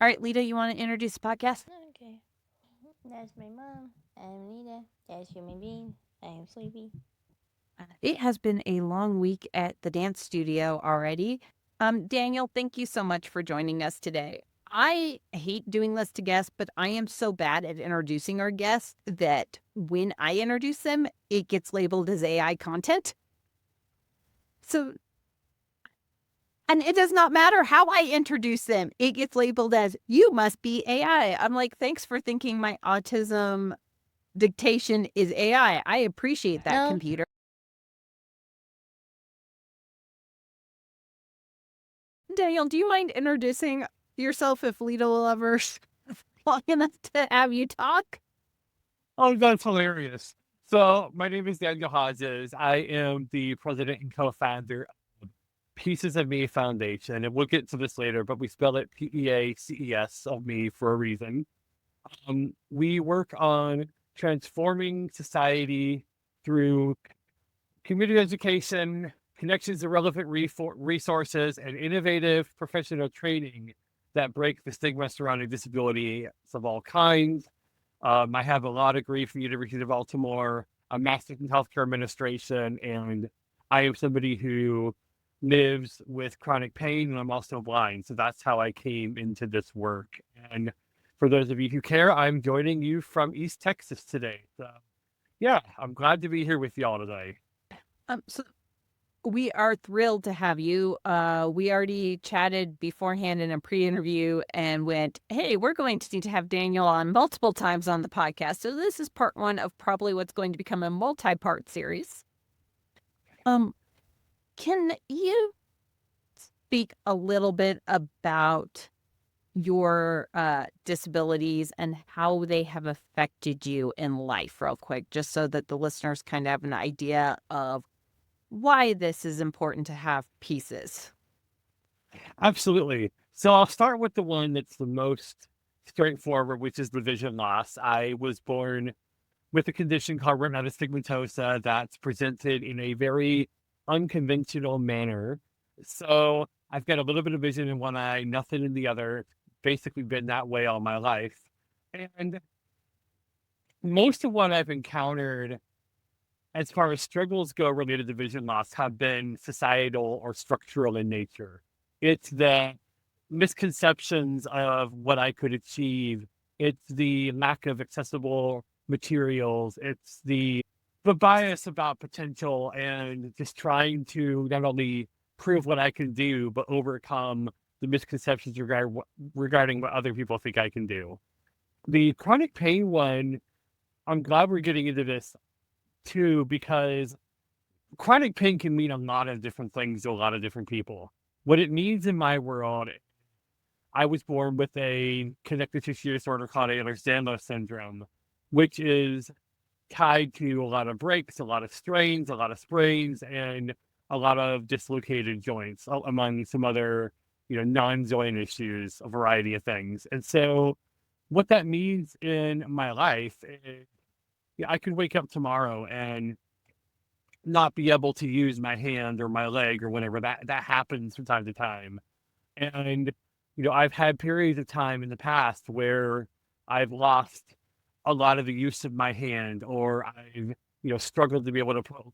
All right, Leta, you want to introduce the podcast? Okay. That's my mom. I'm Leta. That's human being. I am sleepy. It has been a long week at the dance studio already. Daniel, thank you so much for joining us today. I hate doing this to guests, but I am so bad at introducing our guests that when I introduce them, it gets labeled as AI content. So, and it does not matter how I introduce them, it gets labeled as you must be AI. I'm like, thanks for thinking my autism dictation is AI. I appreciate that, No. computer. Daniel, do you mind introducing yourself if Lita will ever long enough to have you talk? Oh, that's hilarious. So, my name is Daniel Hodges. I am the president and co-founder of Pieces of Me Foundation, and we'll get to this later, but we spell it PEACES of me for a reason. We work on transforming society through community education, connections to relevant resources, and innovative professional training that break the stigma surrounding disability of all kinds. I have a law degree from the University of Baltimore, a master's in healthcare administration, and I am somebody who lives with chronic pain, and I'm also blind. So that's how I came into this work. And for those of you who care, I'm joining you from East Texas today. So yeah, I'm glad to be here with y'all today. So we are thrilled to have you. We already chatted beforehand in a pre-interview and went, hey, we're going to need to have Daniel on multiple times on the podcast. So this is part one of probably what's going to become a multi-part series. Can you speak a little bit about your disabilities and how they have affected you in life real quick, just so that the listeners kind of have an idea of why this is important to have pieces? Absolutely. So I'll start with the one that's the most straightforward, which is the vision loss. I was born with a condition called retinitis pigmentosa that's presented in a very unconventional manner. So I've got a little bit of vision in one eye, nothing in the other. It's basically been that way all my life. And most of what I've encountered as far as struggles go related to vision loss have been societal or structural in nature. It's the misconceptions of what I could achieve. It's the lack of accessible materials. It's the bias about potential and just trying to not only prove what I can do, but overcome the misconceptions regarding what other people think I can do. The chronic pain one, I'm glad we're getting into this too, because chronic pain can mean a lot of different things to a lot of different people. What it means in my world, I was born with a connective tissue disorder called Ehlers-Danlos Syndrome, which is tied to a lot of breaks, a lot of strains, a lot of sprains, and a lot of dislocated joints, among some other, non-joint issues, a variety of things. And so what that means in my life is, I could wake up tomorrow and not be able to use my hand or my leg or whenever that happens from time to time. And, I've had periods of time in the past where I've lost a lot of the use of my hand, or I've, struggled to be able to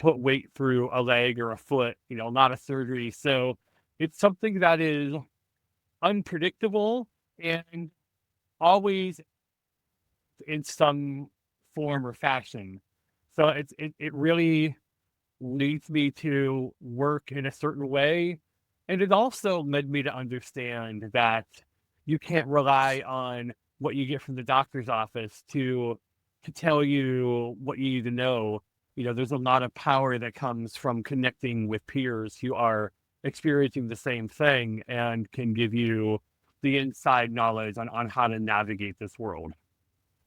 put weight through a leg or a foot, not a surgery. So it's something that is unpredictable and always in some form or fashion. So it really leads me to work in a certain way. And it also led me to understand that you can't rely on what you get from the doctor's office to tell you what you need to know. There's a lot of power that comes from connecting with peers who are experiencing the same thing and can give you the inside knowledge on how to navigate this world.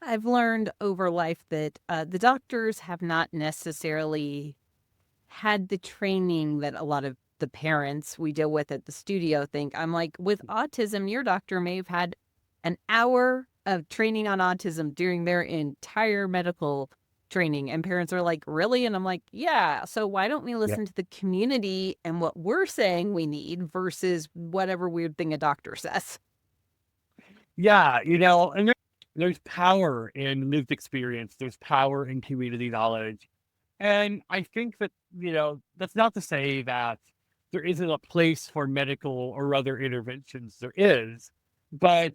I've learned over life that the doctors have not necessarily had the training that a lot of the parents we deal with at the studio think. I'm like, with autism, your doctor may have had an hour of training on autism during their entire medical training. And parents are like, really? And I'm like, yeah. So why don't we Yeah. listen to the community and what we're saying we need versus whatever weird thing a doctor says? Yeah, and there's power in lived experience. There's power in community knowledge. And I think that, that's not to say that there isn't a place for medical or other interventions. There is, but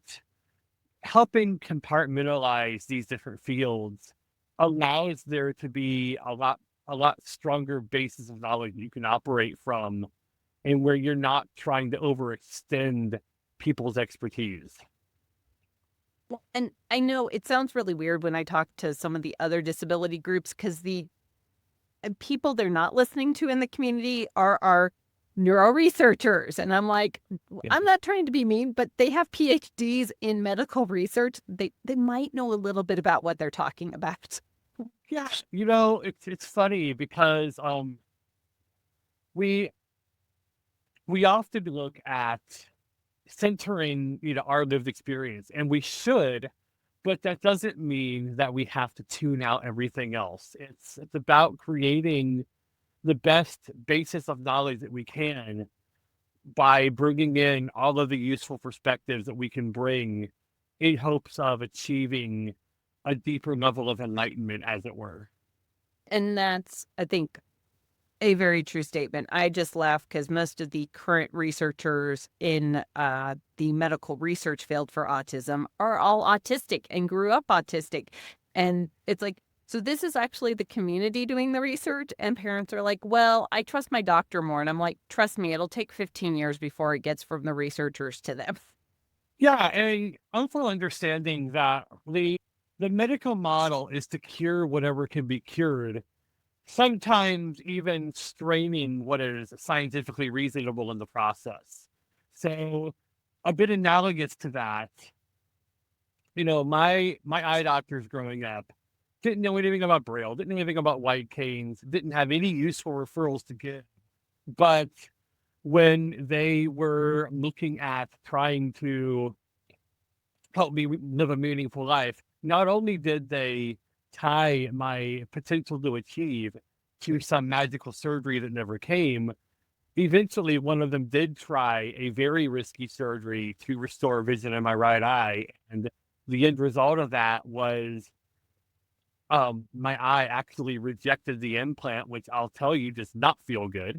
helping compartmentalize these different fields allows there to be a lot stronger basis of knowledge you can operate from, and where you're not trying to overextend people's expertise. Well, and I know it sounds really weird when I talk to some of the other disability groups because the people they're not listening to in the community are our neuro researchers. And I'm like, Yeah. I'm not trying to be mean, but they have PhDs in medical research. They might know a little bit about what they're talking about. Yeah, it's funny because we we often look at centering, our lived experience, and we should, but that doesn't mean that we have to tune out everything else. It's about creating the best basis of knowledge that we can by bringing in all of the useful perspectives that we can bring in hopes of achieving a deeper level of enlightenment, as it were. And that's, I think, a very true statement. I just laugh because most of the current researchers in the medical research field for autism are all autistic and grew up autistic. And it's like, so this is actually the community doing the research, and parents are like, well, I trust my doctor more. And I'm like, trust me, it'll take 15 years before it gets from the researchers to them. Yeah, and also understanding that the medical model is to cure whatever can be cured, sometimes even straining what is scientifically reasonable in the process. So, a bit analogous to that, my eye doctors growing up didn't know anything about Braille, didn't know anything about white canes, didn't have any useful referrals to give. But when they were looking at trying to help me live a meaningful life, not only did they tie my potential to achieve to some magical surgery that never came, eventually one of them did try a very risky surgery to restore vision in my right eye. And the end result of that was my eye actually rejected the implant, which I'll tell you does not feel good.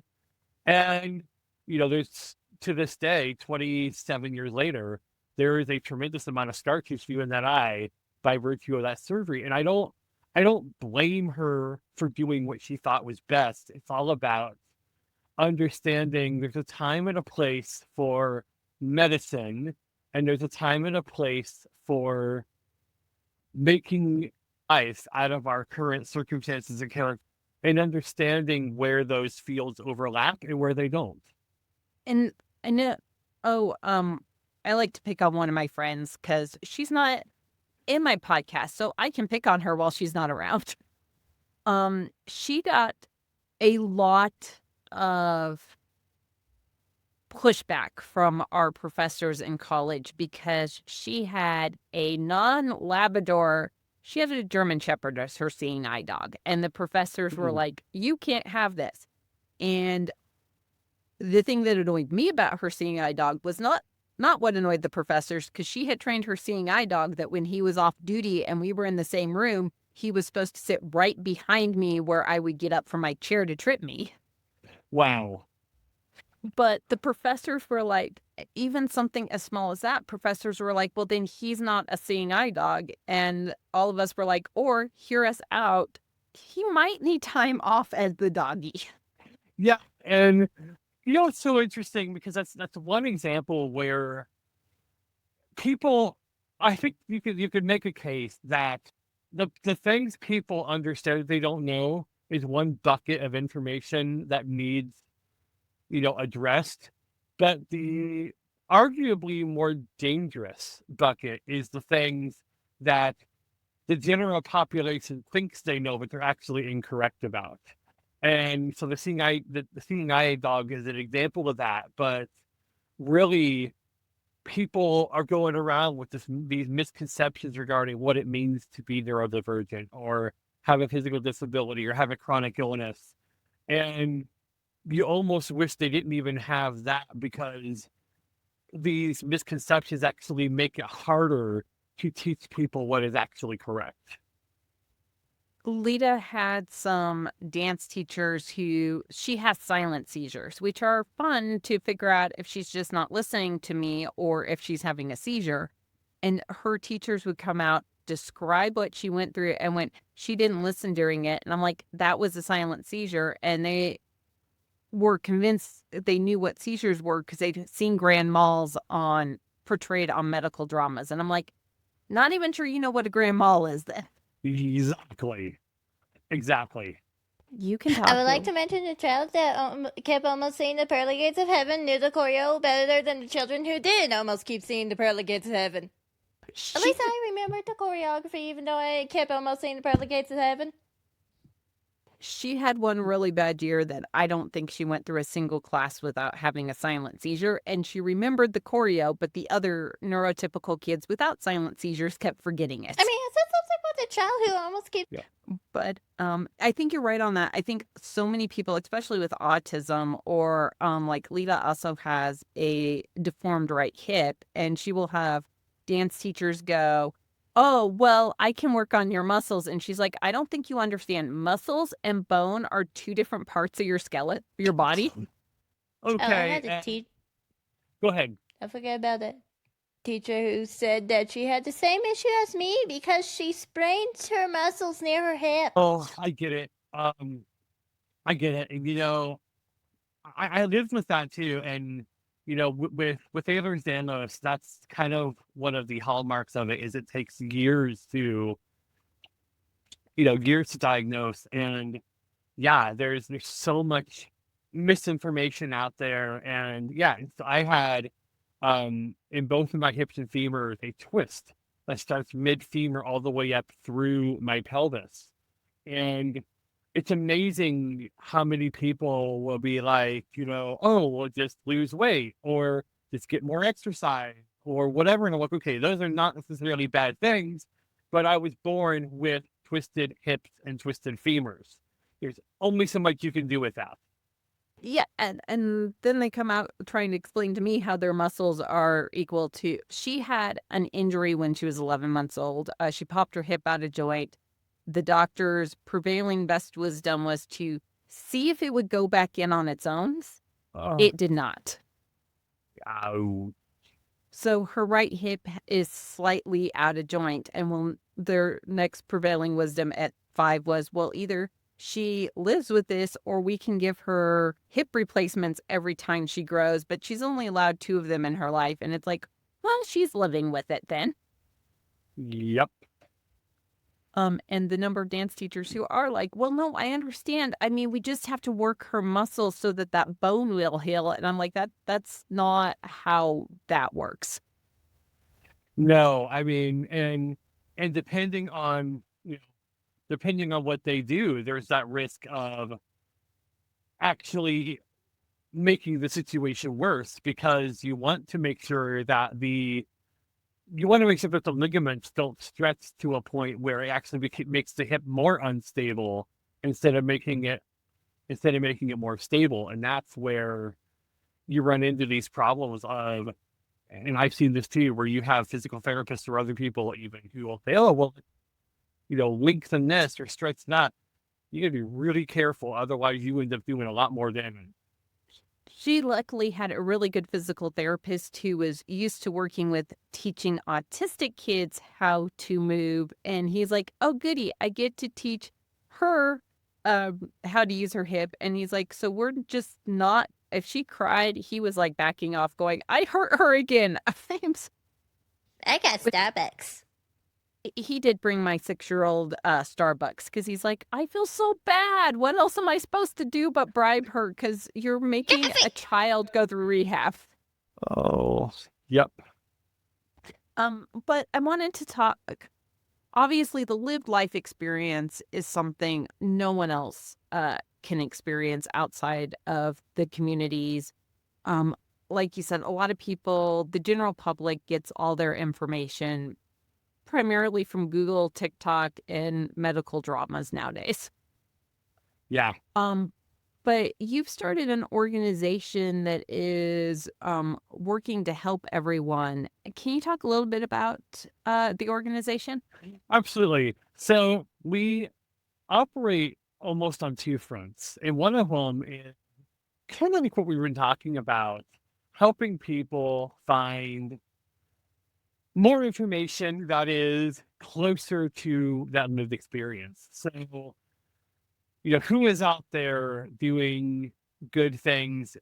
And, there's to this day, 27 years later, there is a tremendous amount of scar tissue in that eye by virtue of that surgery. And I don't blame her for doing what she thought was best. It's all about understanding there's a time and a place for medicine, and there's a time and a place for making life out of our current circumstances and character, and understanding where those fields overlap and where they don't. And I know, oh, I like to pick on one of my friends because she's not in my podcast, so I can pick on her while she's not around. She got a lot of pushback from our professors in college because she had a non-Labrador. She had a German Shepherd as her seeing eye dog, and the professors were like, "You can't have this." And the thing that annoyed me about her seeing eye dog was not what annoyed the professors, because she had trained her seeing eye dog that when he was off duty and we were in the same room, he was supposed to sit right behind me where I would get up from my chair to trip me. Wow. But the professors were like, even something as small as that, professors were like, well, then he's not a seeing eye dog. And all of us were like, or hear us out. He might need time off as the doggy. Yeah. And it's so interesting because that's one example where people, I think you could make a case that the things people understand they don't know is one bucket of information that needs, addressed. But the arguably more dangerous bucket is the things that the general population thinks they know, but they're actually incorrect about. And so the seeing eye dog is an example of that. But really, people are going around with these misconceptions regarding what it means to be neurodivergent or have a physical disability or have a chronic illness. And you almost wish they didn't even have that, because these misconceptions actually make it harder to teach people what is actually correct. Leta had some dance teachers who she has silent seizures, which are fun to figure out if she's just not listening to me or if she's having a seizure. And her teachers would come out, describe what she went through, and went, she didn't listen during it. And I'm like, that was a silent seizure. And they were convinced they knew what seizures were because they'd seen grand malls on portrayed on medical dramas. And I'm like, not even sure you know what a grand mal is then. Exactly. You can I talk. would like to mention the child that kept almost seeing the pearly gates of heaven knew the choreo better than the children who didn't almost keep seeing the pearly gates of heaven. At least I remembered the choreography, even though I kept almost seeing the pearly gates of heaven. She had one really bad year that I don't think she went through a single class without having a silent seizure, and she remembered the choreo, but the other neurotypical kids without silent seizures kept forgetting it. I mean, is that something with a child who almost keeps... But I think you're right on that. I think so many people, especially with autism or like Leta also has a deformed right hip, and she will have dance teachers go, oh, well, I can work on your muscles. And she's like, I don't think you understand. Muscles and bone are two different parts of your skeleton, your body. Okay. Oh, I had a teacher. Go ahead. I forget about that teacher who said that she had the same issue as me because she sprained her muscles near her hip. Oh, I get it. I get it. And, I lived with that too. And, with Ehlers-Danlos, that's kind of one of the hallmarks of it is it takes years to diagnose. And yeah, there's so much misinformation out there. And yeah, so I had in both of my hips and femurs a twist that starts mid femur all the way up through my pelvis. And it's amazing how many people will be like, oh, well, just lose weight or just get more exercise or whatever. And I'm like, okay, those are not necessarily bad things, but I was born with twisted hips and twisted femurs. There's only so much you can do with that. Yeah, and then they come out trying to explain to me how their muscles are equal to. She had an injury when she was 11 months old. She popped her hip out of joint. The doctor's prevailing best wisdom was to see if it would go back in on its own. It did not. Oh. So her right hip is slightly out of joint. And their next prevailing wisdom at 5 was, well, either she lives with this or we can give her hip replacements every time she grows. But she's only allowed 2 of them in her life. And it's like, well, she's living with it then. Yep. And the number of dance teachers who are like, well, no, I understand. I mean, we just have to work her muscles so that bone will heal. And I'm like, that's not how that works. No, I mean, and depending on, what they do, there's that risk of actually making the situation worse because you want to make sure that the ligaments don't stretch to a point where it actually makes the hip more unstable instead of making it more stable. And that's where you run into these problems of, and I've seen this too, where you have physical therapists or other people even who will say, oh, well, lengthen this or stretch that. You gotta be really careful. Otherwise you end up doing a lot more damage. She luckily had a really good physical therapist who was used to working with teaching autistic kids how to move. And he's like, oh, goody, I get to teach her how to use her hip. And he's like, so we're just not, if she cried, he was like backing off going, I hurt her again. I got Starbucks. He did bring my 6-year-old Starbucks because he's like, I feel so bad. What else am I supposed to do but bribe her? Because you're making a child go through rehab. Oh, yep. But I wanted to talk. Obviously, the lived life experience is something no one else can experience outside of the communities. Like you said, a lot of people, the general public, gets all their information primarily from Google, TikTok, and medical dramas nowadays. Yeah. but you've started an organization that is working to help everyone. Can you talk a little bit about the organization? Absolutely. So we operate almost on two fronts. And one of them is kind of like what we were talking about, helping people find more information that is closer to that lived experience. So, who is out there doing good things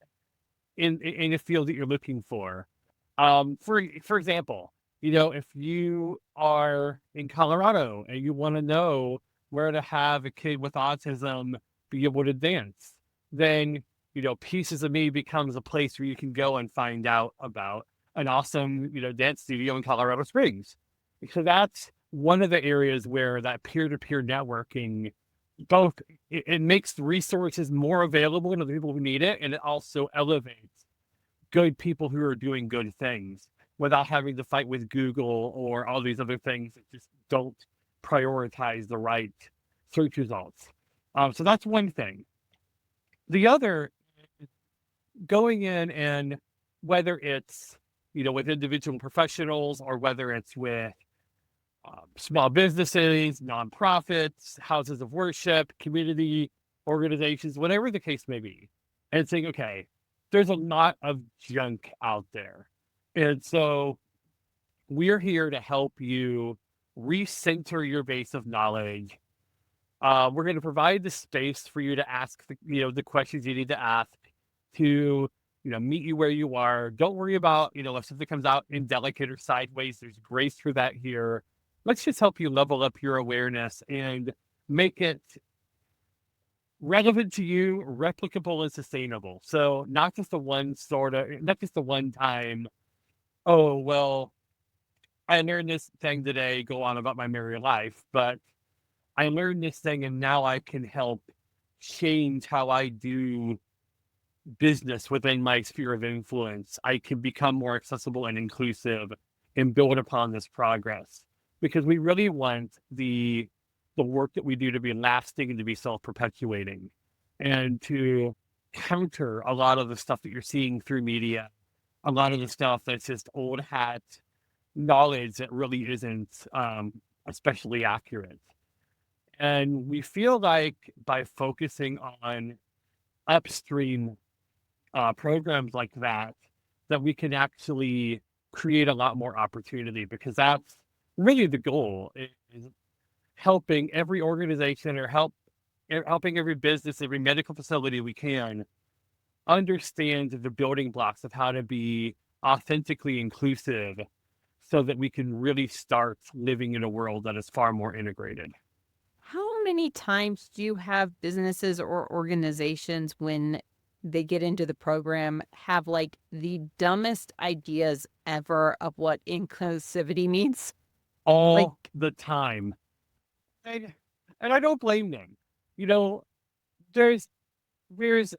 in a field that you're looking for? For example, if you are in Colorado and you want to know where to have a kid with autism be able to dance, then Pieces of Me becomes a place where you can go and find out about an awesome dance studio in Colorado Springs. So that's one of the areas where that peer-to-peer networking both it makes the resources more available to the people who need it, and it also elevates good people who are doing good things without having to fight with Google or all these other things that just don't prioritize the right search results. So that's one thing. The other, going in and whether it's with individual professionals or whether it's with small businesses, nonprofits, houses of worship, community organizations, whatever the case may be, and saying, okay, there's a lot of junk out there. And so we're here to help you recenter your base of knowledge. We're going to provide the space for you to ask the questions you need to ask to meet you where you are. Don't worry about if something comes out indelicate or sideways. There's grace for that here. Let's just help you level up your awareness and make it relevant to you, replicable and sustainable. So not just not just the one time, oh, well, I learned this thing today, go on about my merry life, but I learned this thing and now I can help change how I do business within my sphere of influence. I can become more accessible and inclusive and build upon this progress, because we really want the work that we do to be lasting and to be self-perpetuating, and to counter a lot of the stuff that you're seeing through media, a lot of the stuff that's just old hat knowledge that really isn't especially accurate. And we feel like by focusing on upstream programs like that, that we can actually create a lot more opportunity, because that's really the goal, is helping every organization or helping every business, every medical facility we can understand the building blocks of how to be authentically inclusive, so that we can really start living in a world that is far more integrated. How many times do you have businesses or organizations, when they get into the program, have like the dumbest ideas ever of what inclusivity means? Like, All the time. And, and I don't blame them. You know, there's there's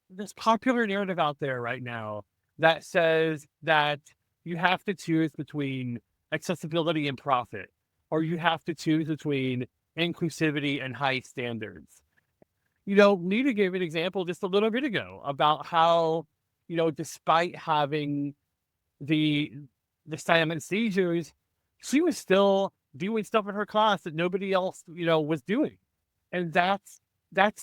this popular narrative out there right now that says that you have to choose between accessibility and profit, or you have to choose between inclusivity and high standards. Lita gave an example just a little bit ago about how, despite having the silent seizures, she was still doing stuff in her class that nobody else, was doing. And that's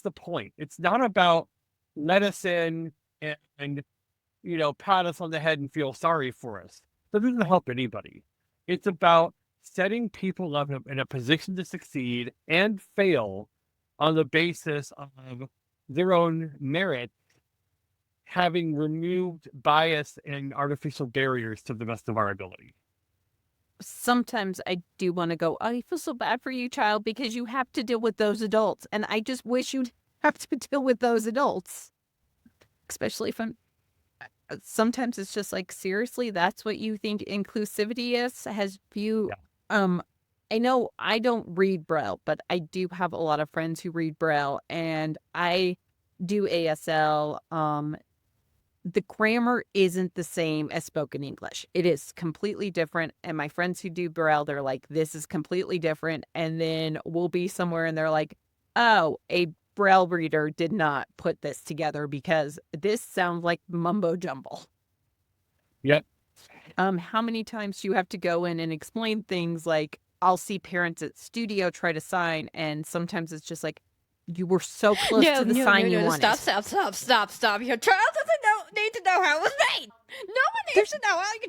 the point. It's not about let us in and pat us on the head and feel sorry for us. That doesn't help anybody. It's about setting people up in a position to succeed and fail on the basis of their own merit, having removed bias and artificial barriers to the best of our ability. sometimes I do want to go, oh, I feel so bad for you, child, because you have to deal with those adults. And I just wish you'd have to deal with those adults, especially if I'm. Sometimes it's just like, seriously, that's what you think inclusivity is? Has you, Yeah. I know I don't read Braille, but I do have a lot of friends who read Braille, and I do ASL. The grammar isn't the same as spoken English. It is completely different. And my friends who do Braille, they're like, this is completely different. And then we'll be somewhere and they're like, oh, a Braille reader did not put this together because this sounds like mumbo jumble. Yep. How many times do you have to go in and explain things like I'll see parents at studio try to sign, and sometimes it's just like you were so close to the sign you wanted. Stop. Your child doesn't need to know how it was made. No one needs to know how you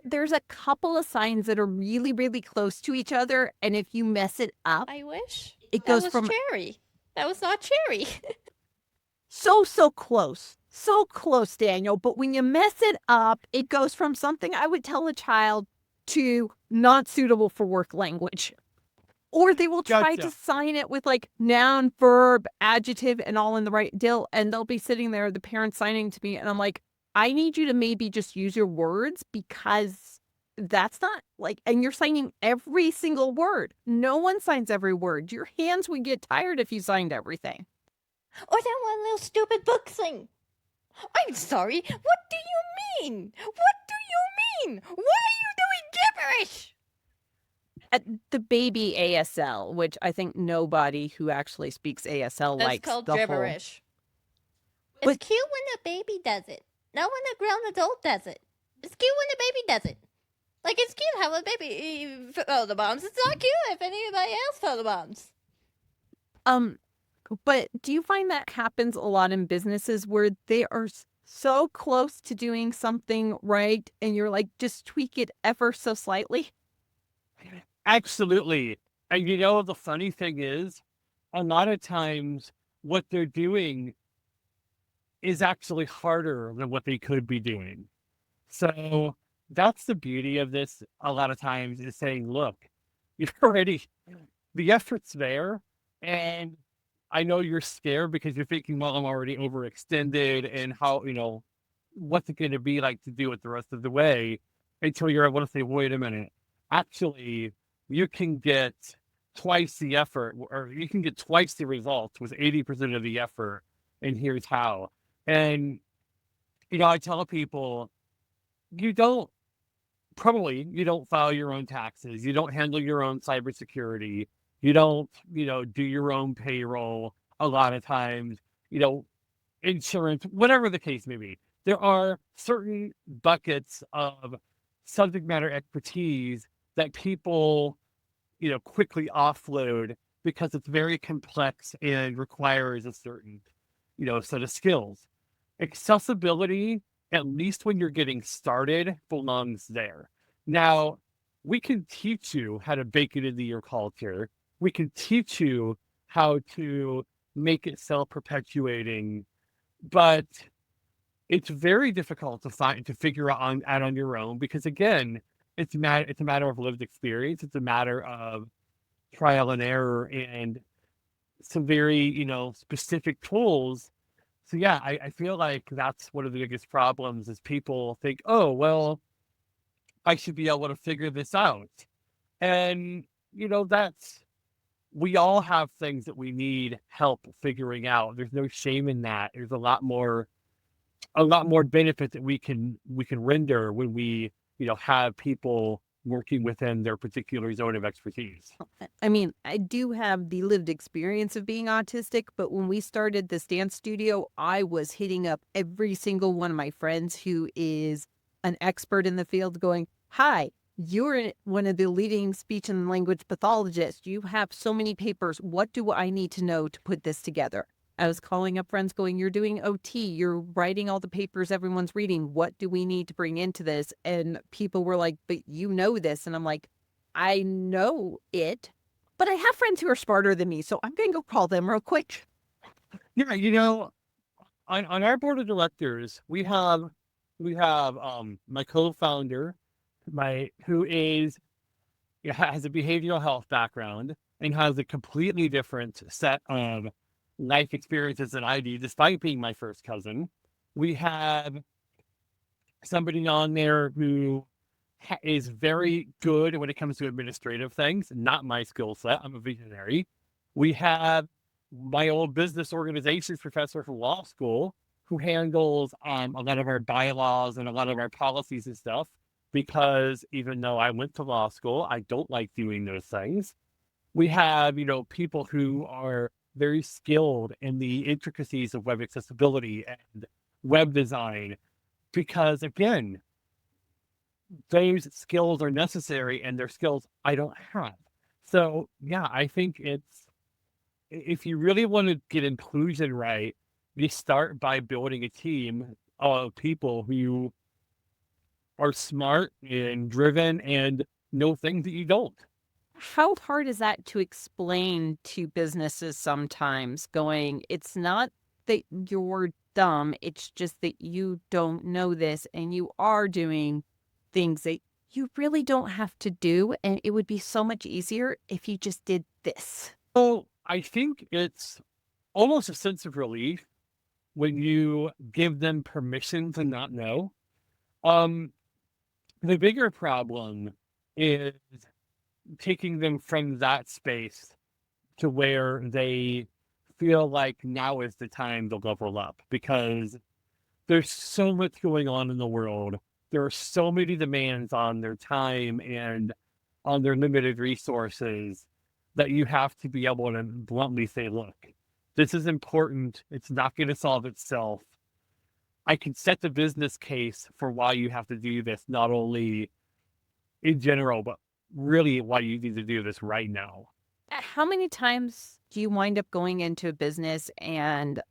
There's a couple of signs that are really, really close to each other, and if you mess it up, I wish it that goes was from cherry. That was not cherry. so close. So close, Daniel. But when you mess it up, it goes from something I would tell a child to not suitable for work language. Or they will try to sign it with like noun, verb, adjective, and all in the right deal. And they'll be sitting there, the parent signing to me, and I'm like, I need you to maybe just use your words because that's not like, and you're signing every single word. No one signs every word. Your hands would get tired if you signed everything. Or that one little stupid book thing. I'm sorry. What do you mean? Why are you doing gibberish? At the baby ASL, which I think nobody who actually speaks ASL That's likes called the gibberish. But- It's cute when a baby does it. Not when a grown adult does it. It's cute when a baby does it. Like, it's cute how a baby photobombs. It's not cute if anybody else photobombs. But do you find that happens a lot in businesses where they are so close to doing something right and you're like, just tweak it ever so slightly? Absolutely. And the funny thing is, a lot of times what they're doing is actually harder than what they could be doing. So that's the beauty of this a lot of times, is saying, look, the effort's there, and I know you're scared because you're thinking, well, I'm already overextended, and how, what's it going to be like to do it the rest of the way, until you're able to say, wait a minute, actually, you can get twice the effort, or you can get twice the results with 80% of the effort, and here's how. And, I tell people, you don't file your own taxes. You don't handle your own cybersecurity. You don't, do your own payroll a lot of times, insurance, whatever the case may be. There are certain buckets of subject matter expertise that people, quickly offload because it's very complex and requires a certain, set of skills. Accessibility, at least when you're getting started, belongs there. Now, we can teach you how to bake it into your culture. We can teach you how to make it self-perpetuating, but it's very difficult to figure out on your own, because again, it's a matter of lived experience. It's a matter of trial and error and some very, specific tools. So yeah, I feel like that's one of the biggest problems, is people think, oh, well, I should be able to figure this out. And, we all have things that we need help figuring out. There's no shame in that. There's a lot more benefit that we can render when we, have people working within their particular zone of expertise. I mean, I do have the lived experience of being autistic, but when we started this dance studio, I was hitting up every single one of my friends who is an expert in the field going, hi, you're one of the leading speech and language pathologists. You have so many papers. What do I need to know to put this together? I was calling up friends going, you're doing OT, you're writing all the papers everyone's reading. What do we need to bring into this? And people were like, but you know this. And I'm like, I know it, but I have friends who are smarter than me. So I'm going to go call them real quick. Yeah, on our board of directors, we have my co-founder, who has a behavioral health background and has a completely different set of life experiences than I do, despite being my first cousin. We have somebody on there who is very good when it comes to administrative things, not my skill set. I'm a visionary. We have my old business organizations professor from law school, who handles a lot of our bylaws and a lot of our policies and stuff, because even though I went to law school, I don't like doing those things. We have, people who are very skilled in the intricacies of web accessibility and web design, because again, those skills are necessary and they're skills I don't have. So yeah, I think if you really want to get inclusion right, you start by building a team of people who are smart and driven and know things that you don't. How hard is that to explain to businesses sometimes going, it's not that you're dumb, it's just that you don't know this and you are doing things that you really don't have to do, and it would be so much easier if you just did this. So I think it's almost a sense of relief when you give them permission to not know. Um, the bigger problem is taking them from that space to where they feel like now is the time to level up, because there's so much going on in the world. There are so many demands on their time and on their limited resources that you have to be able to bluntly say, look, this is important. It's not going to solve itself. I can set the business case for why you have to do this, not only in general, but really why you need to do this right now. How many times do you wind up going into a business and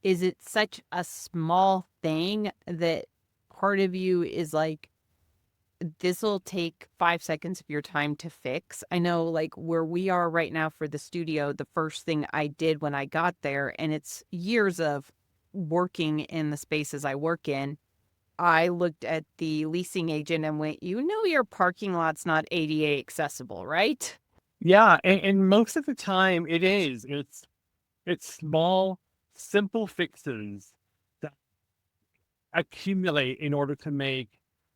is it such a small thing that part of you is like, this will take 5 seconds of your time to fix? I know, like, where we are right now for the studio, the first thing I did when I got there, and it's years of working in the spaces I work in, I looked at the leasing agent and went, you know, your parking lot's not ADA accessible, right? Yeah, and most of the time it is. It's small, simple fixes that accumulate in order to make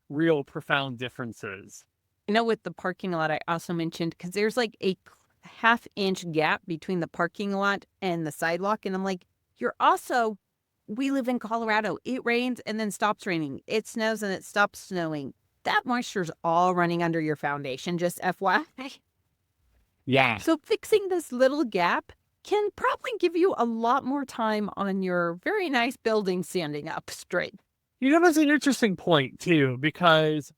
real profound differences. You know, with the parking lot, I also mentioned, because there's like a half-inch gap between the parking lot and the sidewalk. And I'm like, you're also, we live in Colorado. It rains and then stops raining. It snows and it stops snowing. That moisture's all running under your foundation, just FYI. Yeah. So fixing this little gap can probably give you a lot more time on your very nice building standing up straight. You know, that's an interesting point too, because,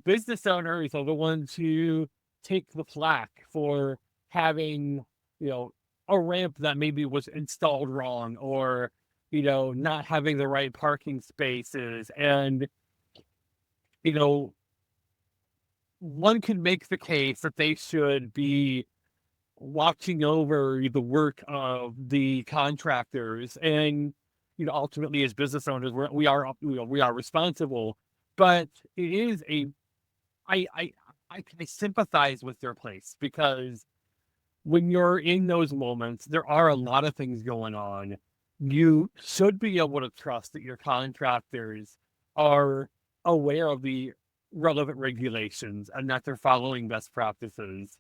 business owners are the ones who take the flack for having, a ramp that maybe was installed wrong, or, not having the right parking spaces. And, you know, one can make the case that they should be watching over the work of the contractors, and ultimately as business owners we are responsible. But it is a I sympathize with their place, because when you're in those moments there are a lot of things going on. You should be able to trust that your contractors are aware of the relevant regulations and that they're following best practices.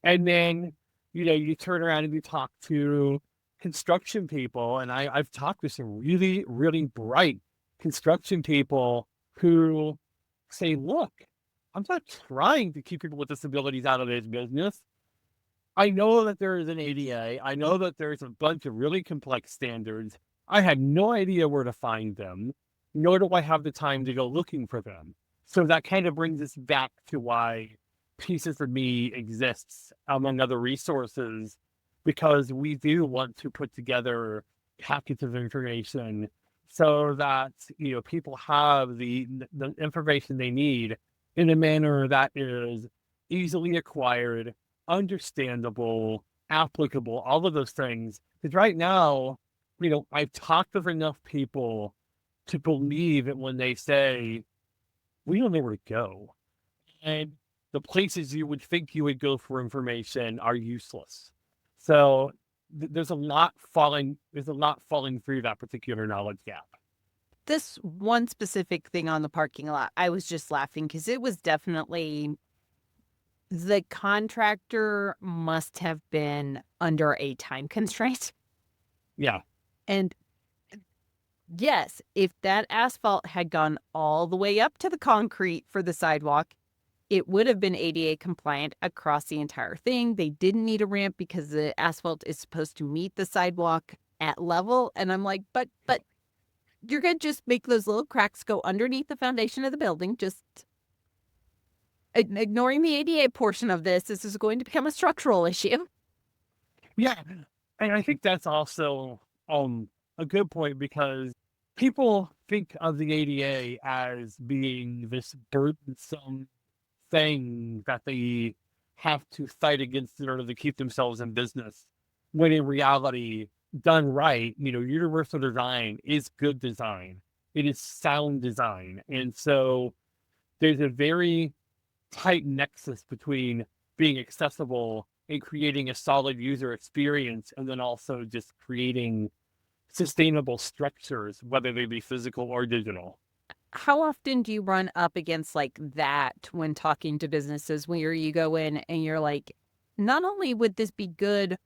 And then, you turn around and you talk to construction people, and I've talked to some really, really bright construction people who say, look, I'm not trying to keep people with disabilities out of this business. I know that there is an ADA. I know that there's a bunch of really complex standards. I had no idea where to find them, nor do I have the time to go looking for them. So that kind of brings us back to why Pieces of Me exists, among other resources, because we do want to put together packets of information so that people have the information they need in a manner that is easily acquired, understandable, applicable, all of those things. Because right now, I've talked with enough people to believe it when they say, we don't know where to go. And the places you would think you would go for information are useless. So there's a lot falling through that particular knowledge gap. This one specific thing on the parking lot, I was just laughing because it was definitely, the contractor must have been under a time constraint. Yeah. And yes, if that asphalt had gone all the way up to the concrete for the sidewalk, it would have been ADA compliant across the entire thing. They didn't need a ramp because the asphalt is supposed to meet the sidewalk at level. And I'm like, but you're going to just make those little cracks go underneath the foundation of the building, just ignoring the ADA portion of this. This is going to become a structural issue. Yeah. And I think that's also a good point, because people think of the ADA as being this burdensome thing that they have to fight against in order to keep themselves in business. When in reality, done right, universal design is good design. It is sound design. And so there's a very tight nexus between being accessible and creating a solid user experience, and then also just creating sustainable structures, whether they be physical or digital. How often do you run up against like that when talking to businesses, where you go in and you're like, not only would this be good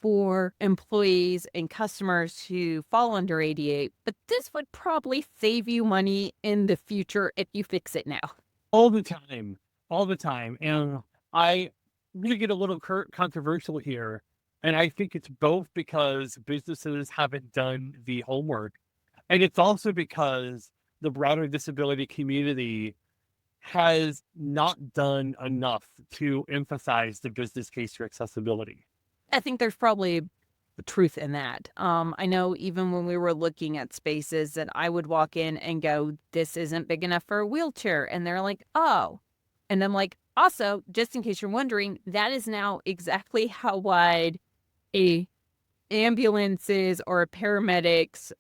for employees and customers who fall under ADA, but this would probably save you money in the future if you fix it now? All the time, all the time. And I really get a little controversial here. And I think it's both because businesses haven't done the homework, and it's also because the broader disability community has not done enough to emphasize the business case for accessibility. I think there's probably truth in that. I know even when we were looking at spaces that I would walk in and go, this isn't big enough for a wheelchair. And they're like, oh. And I'm like, also, just in case you're wondering, that is now exactly how wide a ambulances or a paramedics,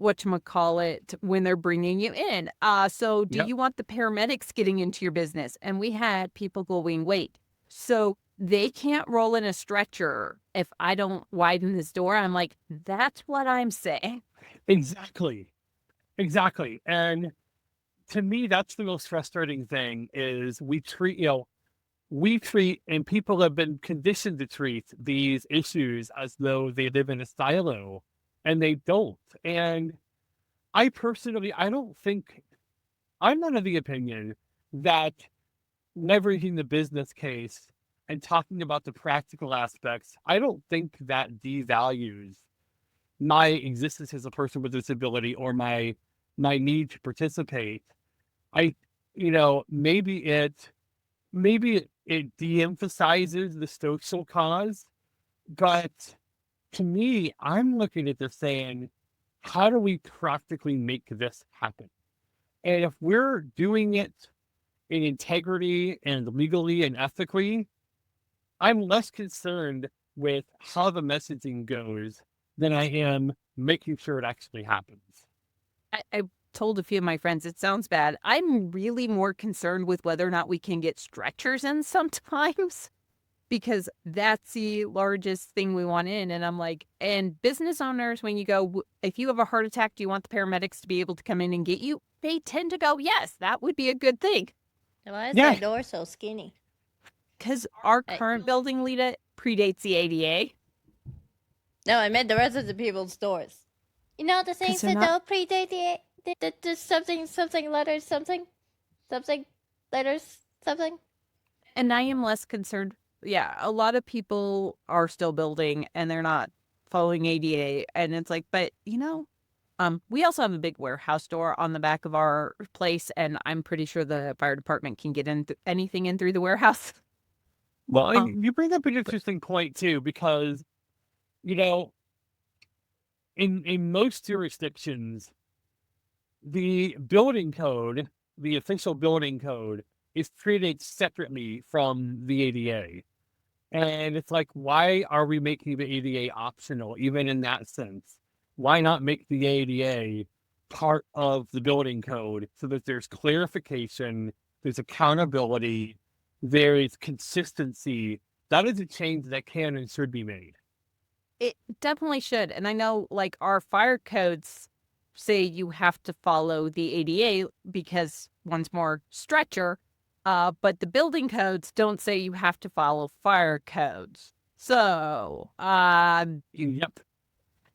whatchamacallit, when they're bringing you in. So do Yep. you want the paramedics getting into your business? And we had people going, wait, so they can't roll in a stretcher if I don't widen this door? I'm like, that's what I'm saying. Exactly. Exactly. And to me, that's the most frustrating thing, is we treat, and people have been conditioned to treat these issues as though they live in a silo, and they don't. And I personally, I'm not of the opinion that leveraging the business case and talking about the practical aspects, I don't think that devalues my existence as a person with disability, or my need to participate. I, maybe it de-emphasizes the social cause, but to me, I'm looking at this saying, how do we practically make this happen? And if we're doing it in integrity and legally and ethically, I'm less concerned with how the messaging goes than I am making sure it actually happens. I told a few of my friends, it sounds bad. I'm really more concerned with whether or not we can get stretchers in sometimes, because that's the largest thing we want in. And I'm like, and business owners, when you go, if you have a heart attack, do you want the paramedics to be able to come in and get you? They tend to go, yes, that would be a good thing. Why is Yeah. that door so skinny? Because our Hey. current building, Leta, predates the ADA. No, I meant the rest of the people's doors. You know the things they're that not- don't predate the something letters something letters something. And I am less concerned. Yeah, a lot of people are still building and they're not following ADA. And it's like, but we also have a big warehouse door on the back of our place, and I'm pretty sure the fire department can get in anything in through the warehouse. Well, Um, and you bring up an interesting point too, because, you know, in most jurisdictions, the building code, the official building code, is treated separately from the ADA. And it's like, why are we making the ADA optional, even in that sense? Why not make the ADA part of the building code so that there's clarification, there's accountability, there is consistency? That is a change that can and should be made. It definitely should. And I know, like, our fire codes say you have to follow the ADA because one's more stretcher, but the building codes don't say you have to follow fire codes. So, Yep.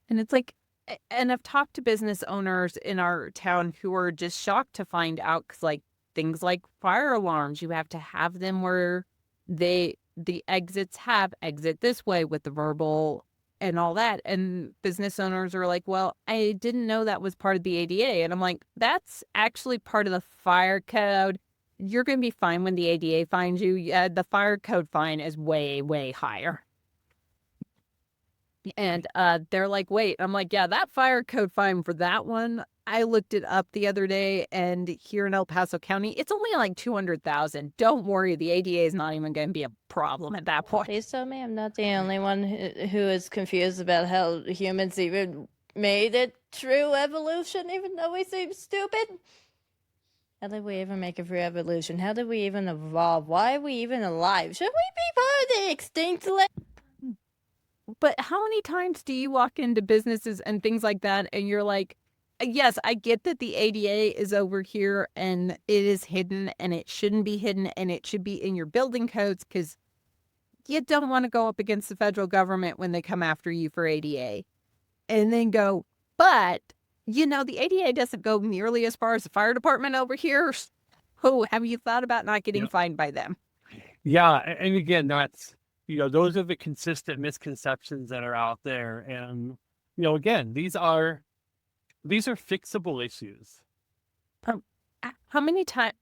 and it's like, and I've talked to business owners in our town who are just shocked to find out, because, like, things like fire alarms. You have to have them where the exits have exit this way with the verbal and all that. And business owners are like, well, I didn't know that was part of the ADA. And I'm like, that's actually part of the fire code. You're going to be fine when the ADA finds you. The fire code fine is way, way higher. And they're like, wait. I'm like, yeah, that fire code fine for that one, I looked it up the other day, and here in El Paso County, it's only like 200,000. Don't worry, the ADA is not even going to be a problem at that point. Please tell me I'm not the only one who is confused about how humans even made it through evolution, even though we seem stupid. How did we even make it through evolution? How did we even evolve? Why are we even alive? Should we be part of the extinct But how many times do you walk into businesses and things like that, and you're like, yes, I get that the ADA is over here and it is hidden and it shouldn't be hidden and it should be in your building codes because you don't want to go up against the federal government when they come after you for ADA. And then go, but, the ADA doesn't go nearly as far as the fire department over here. Oh, have you thought about not getting fined by them? Yeah, and again, that's those are the consistent misconceptions that are out there, and again, these are fixable issues. How many times,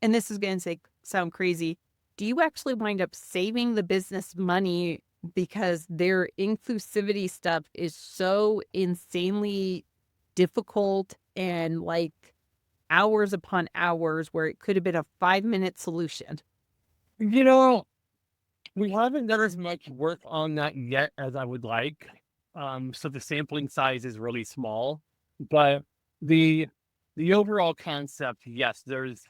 and this is going to sound crazy, do you actually wind up saving the business money because their inclusivity stuff is so insanely difficult and hours upon hours where it could have been a 5-minute solution? We haven't done as much work on that yet as I would like. So the sampling size is really small, but the overall concept, yes, there's,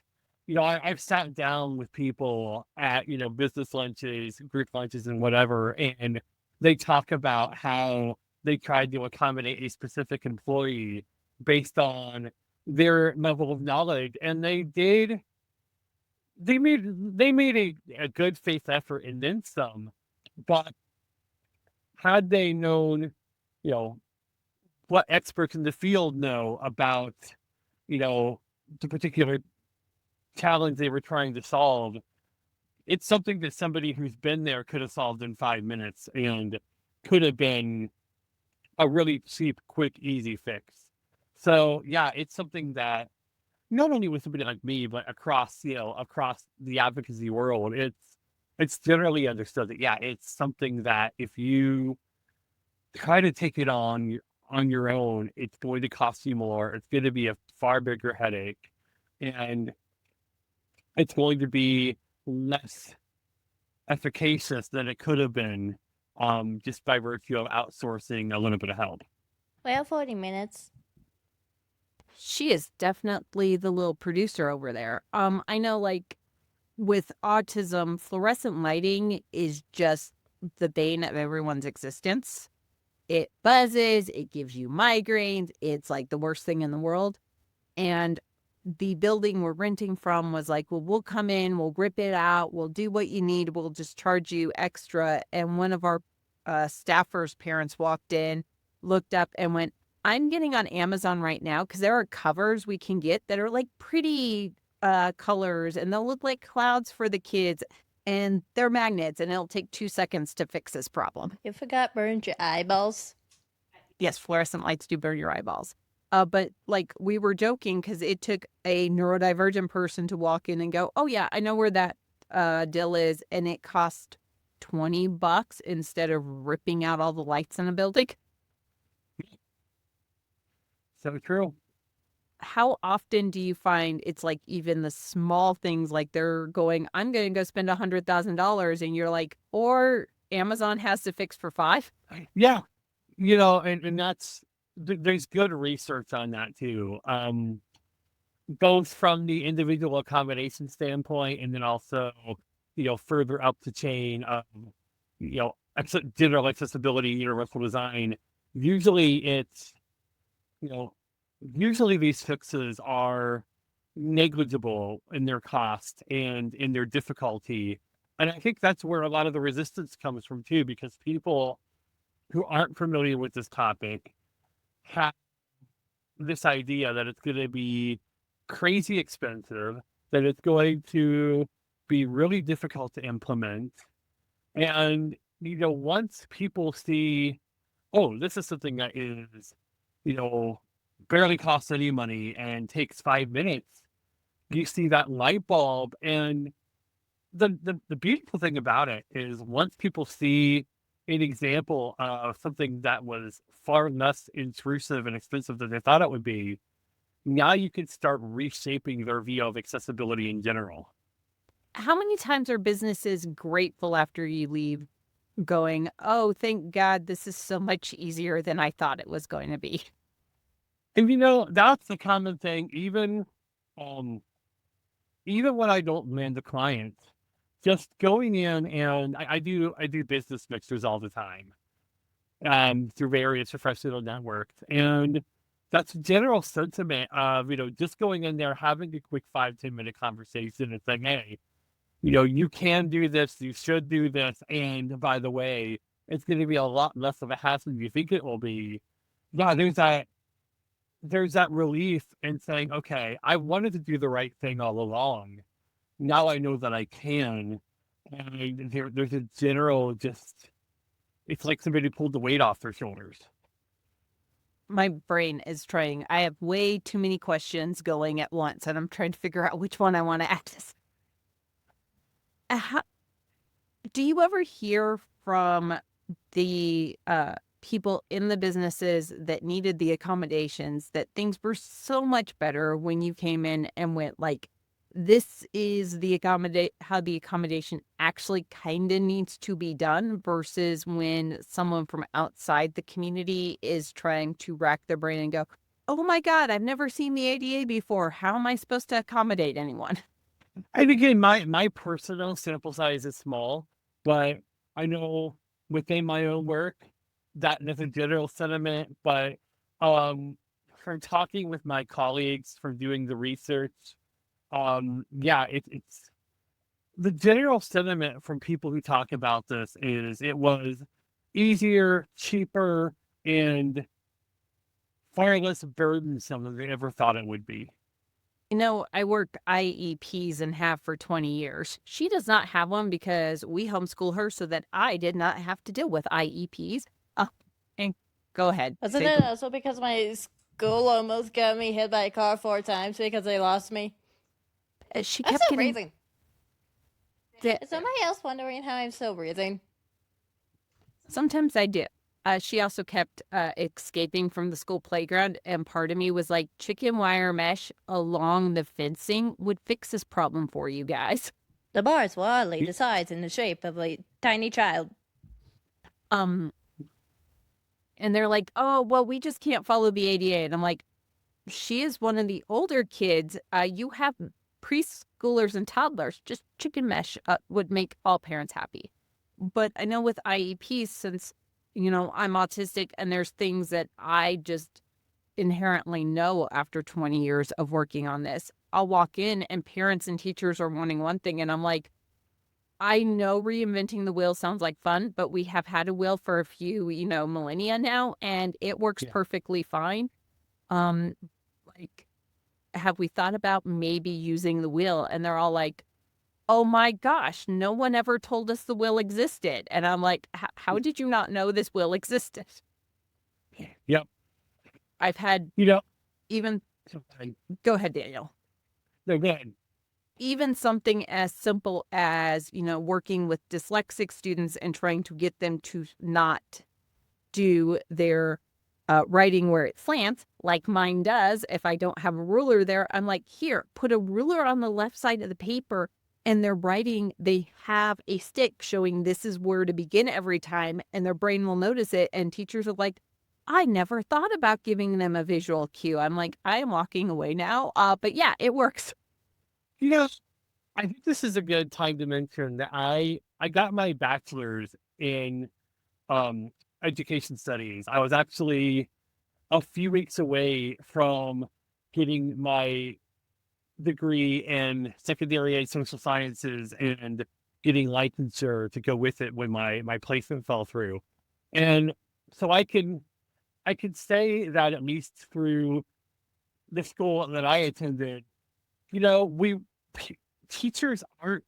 I've sat down with people at, business lunches, group lunches and whatever, and they talk about how they tried to accommodate a specific employee based on their level of knowledge. And they made a good faith effort and then some, but had they known, what experts in the field know about, the particular challenge they were trying to solve, it's something that somebody who's been there could have solved in 5 minutes and could have been a really cheap, quick, easy fix. So yeah, it's something that not only with somebody like me, but across the advocacy world, it's generally understood that, yeah, it's something that if you try to take it on your own, it's going to cost you more. It's going to be a far bigger headache, and it's going to be less efficacious than it could have been, just by virtue of outsourcing a little bit of help. Well, 40 minutes. She is definitely the little producer over there. I know, with autism, fluorescent lighting is just the bane of everyone's existence. It buzzes, it gives you migraines, it's like the worst thing in the world. And the building we're renting from was like, well, we'll come in, we'll rip it out, we'll do what you need, we'll just charge you extra. And one of our staffers' parents walked in, looked up and went, I'm getting on Amazon right now because there are covers we can get that are pretty colors, and they'll look like clouds for the kids, and they're magnets, and it'll take 2 seconds to fix this problem. You forgot burned your eyeballs? Yes, fluorescent lights do burn your eyeballs. But we were joking because it took a neurodivergent person to walk in and go, oh yeah, I know where that deal is, and it cost $20 instead of ripping out all the lights in a building. So true. How often do you find it's even the small things, they're going, I'm going to go spend $100,000, and you're like, or Amazon has to fix for $5? Yeah. And that's, there's good research on that too. Both from the individual accommodation standpoint, and then also, further up the chain of, general accessibility, universal design. Usually these fixes are negligible in their cost and in their difficulty. And I think that's where a lot of the resistance comes from too, because people who aren't familiar with this topic have this idea that it's going to be crazy expensive, that it's going to be really difficult to implement. And, once people see, oh, this is something that is, you know, barely costs any money and takes 5 minutes, you see that light bulb. And the beautiful thing about it is once people see an example of something that was far less intrusive and expensive than they thought it would be, now you can start reshaping their view of accessibility in general. How many times are businesses grateful after you leave going, "Oh, thank God this is so much easier than I thought it was going to be." And that's the common thing, um, even when I don't land a client, just going in, and I do business mixers all the time, through various professional networks. And that's a general sentiment of, just going in there, having a quick 5-10 minute conversation and saying, hey, you can do this, you should do this. And by the way, it's going to be a lot less of a hassle than you think it will be. Yeah, there's that relief in saying, okay, I wanted to do the right thing all along. Now I know that I can. And there's a general just, it's like somebody pulled the weight off their shoulders. My brain is trying. I have way too many questions going at once, and I'm trying to figure out which one I want to access. How, do you ever hear from the people in the businesses that needed the accommodations that things were so much better when you came in and went like, this is how the accommodation actually kind of needs to be done versus when someone from outside the community is trying to rack their brain and go, oh my God, I've never seen the ADA before. How am I supposed to accommodate anyone? And again, my personal sample size is small, but I know within my own work that there's a general sentiment. But from talking with my colleagues, from doing the research, yeah, it's the general sentiment from people who talk about this is it was easier, cheaper, and far less burdensome than they ever thought it would be. I work IEPs and have for 20 years. She does not have one because we homeschool her so that I did not have to deal with IEPs. And go ahead. Wasn't Say it also because my school almost got me hit by a car 4 times because they lost me? she I'm kept still getting. breathing. the- Is somebody else wondering how I'm still breathing? Sometimes I do. She also kept escaping from the school playground, and part of me was like, chicken wire mesh along the fencing would fix this problem for you guys. The bars were oddly the size and the shape of a tiny child. And they're like, oh, well, we just can't follow the ADA. And I'm like, she is one of the older kids. You have preschoolers and toddlers. Just chicken mesh would make all parents happy. But I know with IEPs, since, I'm autistic and there's things that I just inherently know after 20 years of working on this, I'll walk in and parents and teachers are wanting one thing. And I'm like, I know reinventing the wheel sounds like fun, but we have had a wheel for a few, millennia now, and it works Yeah. perfectly fine. Like, have we thought about maybe using the wheel? And they're all like, oh my gosh, no one ever told us the will existed. And I'm like, how did you not know this will existed? Yep. I've had You know, even, sometimes go ahead, Daniel. they're good. Even something as simple as, working with dyslexic students and trying to get them to not do their writing where it slants, like mine does. If I don't have a ruler there, I'm like, here, put a ruler on the left side of the paper. And they're writing, they have a stick showing this is where to begin every time, and their brain will notice it. And teachers are like, I never thought about giving them a visual cue. I'm like, I am walking away now. But yeah, it works. You know, I think this is a good time to mention that I got my bachelor's in um education studies. I was actually a few weeks away from getting my degree in secondary ed social sciences and getting licensure to go with it when my placement fell through. And so I can say that at least through the school that I attended, we teachers aren't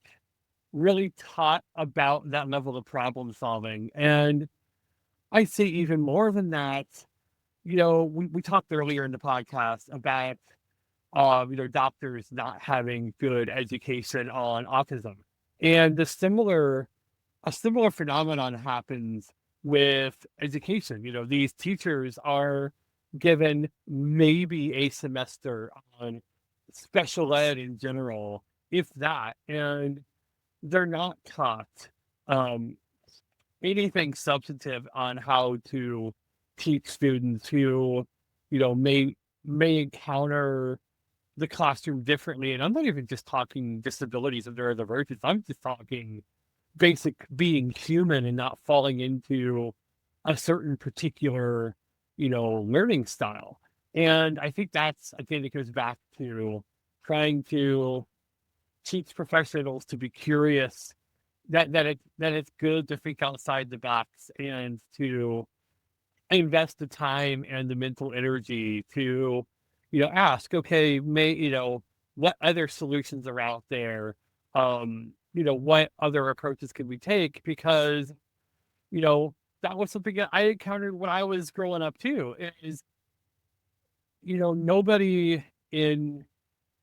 really taught about that level of problem solving. And I say even more than that, we talked earlier in the podcast about, doctors not having good education on autism. And a similar phenomenon happens with education. These teachers are given maybe a semester on special ed in general, if that, and they're not taught um, anything substantive on how to teach students who, may encounter the classroom differently. And I'm not even just talking disabilities of neurodivergence. I'm just talking basic being human and not falling into a certain particular, learning style. And I think again, it goes back to trying to teach professionals to be curious, that it's good to think outside the box and to invest the time and the mental energy to, ask, okay, what other solutions are out there? What other approaches can we take? Because, that was something that I encountered when I was growing up too. Is, nobody in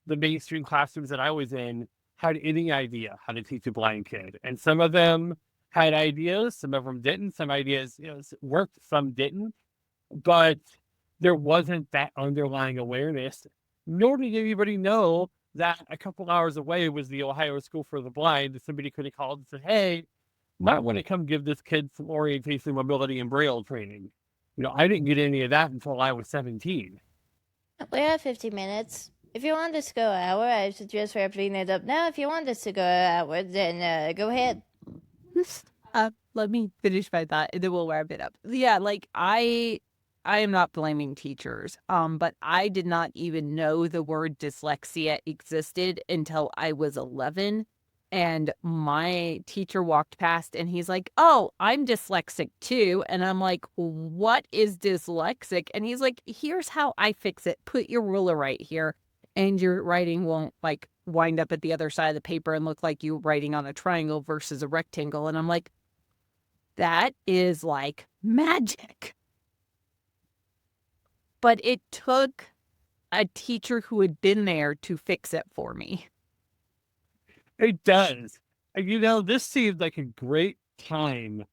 the mainstream classrooms that I was in had any idea how to teach a blind kid. And some of them had ideas, some of them didn't. Some ideas, worked, some didn't. But there wasn't that underlying awareness, nor did anybody know that a couple hours away was the Ohio School for the Blind. That somebody could have called and said, hey, might want to come give this kid some orientation, mobility, and braille training. I didn't get any of that until I was 17. We're at 50 minutes. If you want us to go an hour, I suggest wrapping it up now. If you want us to go an hour, then go ahead. Let me finish my thought and then we'll wrap it up. Yeah, like I am not blaming teachers, but I did not even know the word dyslexia existed until I was 11. And my teacher walked past and he's like, oh, I'm dyslexic too. And I'm like, what is dyslexic? And he's like, here's how I fix it. Put your ruler right here and your writing won't like wind up at the other side of the paper and look like you writing on a triangle versus a rectangle. And I'm like, that is like magic. But it took a teacher who had been there to fix it for me. It does. And this seemed like a great time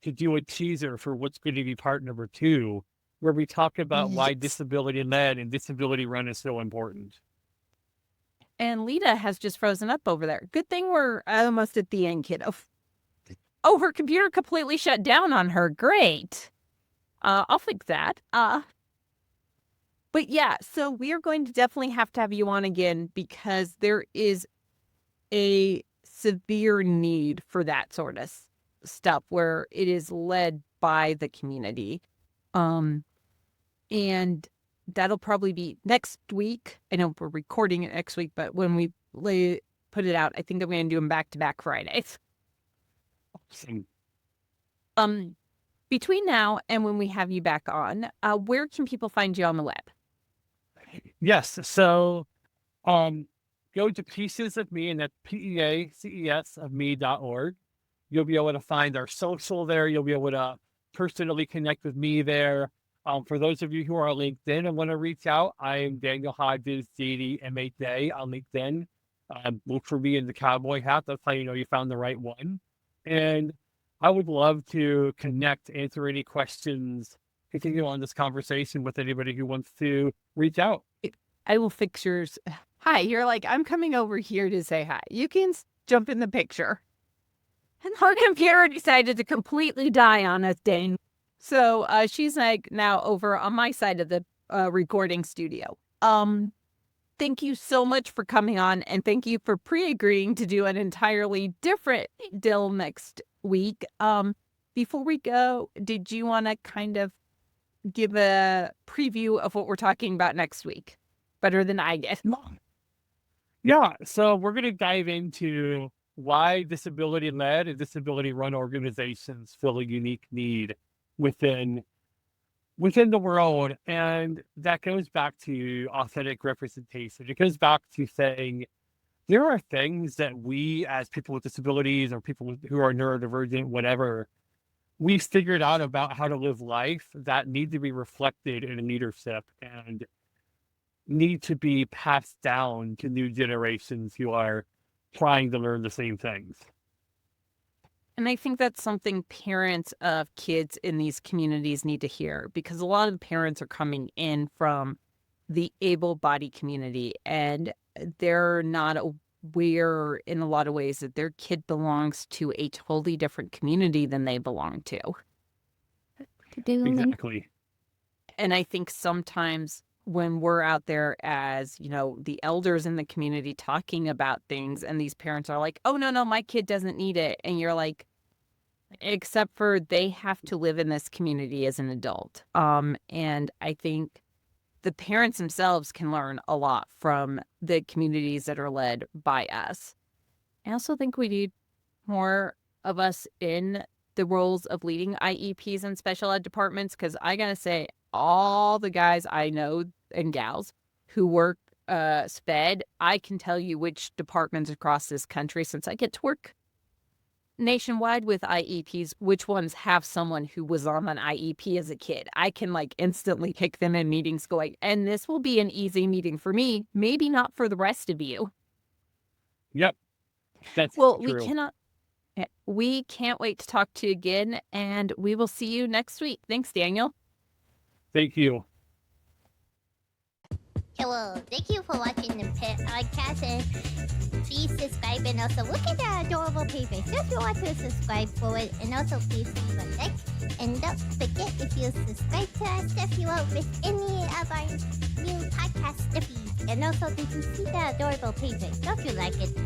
to do a teaser for what's going to be part number 2, where we talk about why disability led and disability run is so important. And Leta has just frozen up over there. Good thing we're almost at the end, kiddo. Oh, her computer completely shut down on her. Great. I'll fix that. But yeah, so we are going to definitely have to have you on again because there is a severe need for that sort of stuff where it is led by the community. And that'll probably be next week. I know we're recording it next week, but when we put it out, I think that we're going to do them back-to-back Fridays. Awesome. Between now and when we have you back on, where can people find you on the web? Yes. So, go to Pieces of Me, and that's PEACES of me.org. You'll be able to find our social there. You'll be able to personally connect with me there. For those of you who are on LinkedIn and want to reach out, I am Daniel Hodges, JD, on LinkedIn. Look for me in the cowboy hat. That's how you know you found the right one. And I would love to connect, answer any questions, continue on this conversation with anybody who wants to reach out. I will fix yours. Hi, you're like, I'm coming over here to say hi. You can jump in the picture. And her computer decided to completely die on us, Dane. So she's like now over on my side of the recording studio. Thank you so much for coming on, and thank you for pre-agreeing to do an entirely different deal next week. Before we go, did you want to kind of give a preview of what we're talking about next week? Better than I get. Yeah, so we're going to dive into why disability-led and disability-run organizations fill a unique need within within the world. And that goes back to authentic representation. It goes back to saying there are things that we, as people with disabilities or people who are neurodivergent, whatever, we've figured out about how to live life that need to be reflected in leadership and need to be passed down to new generations who are trying to learn the same things. And I think that's something parents of kids in these communities need to hear, because a lot of the parents are coming in from the able-bodied community, and they're not aware in a lot of ways that their kid belongs to a totally different community than they belong to. Exactly. And I think sometimes when we're out there as, the elders in the community talking about things, and these parents are like, oh, no, my kid doesn't need it. And you're like, except for they have to live in this community as an adult. And I think the parents themselves can learn a lot from the communities that are led by us. I also think we need more of us in the roles of leading IEPs and special ed departments, because I gotta say, all the guys I know and gals who work SPED, I can tell you which departments across this country, since I get to work nationwide with IEPs, which ones have someone who was on an IEP as a kid. I can instantly pick them in meetings going, and this will be an easy meeting for me, maybe not for the rest of you. Yep. That's well, true. We can't wait to talk to you again, and we will see you next week. Thanks, Daniel. Thank you. Hello, thank you for watching the podcast, and please subscribe, and also look at that adorable paper. So if you want to subscribe for it, and also please leave a like, and don't forget, if you subscribe to our stuff, you won't miss any of our new podcast stuffies. And also, did you see that adorable paper? Don't you like it?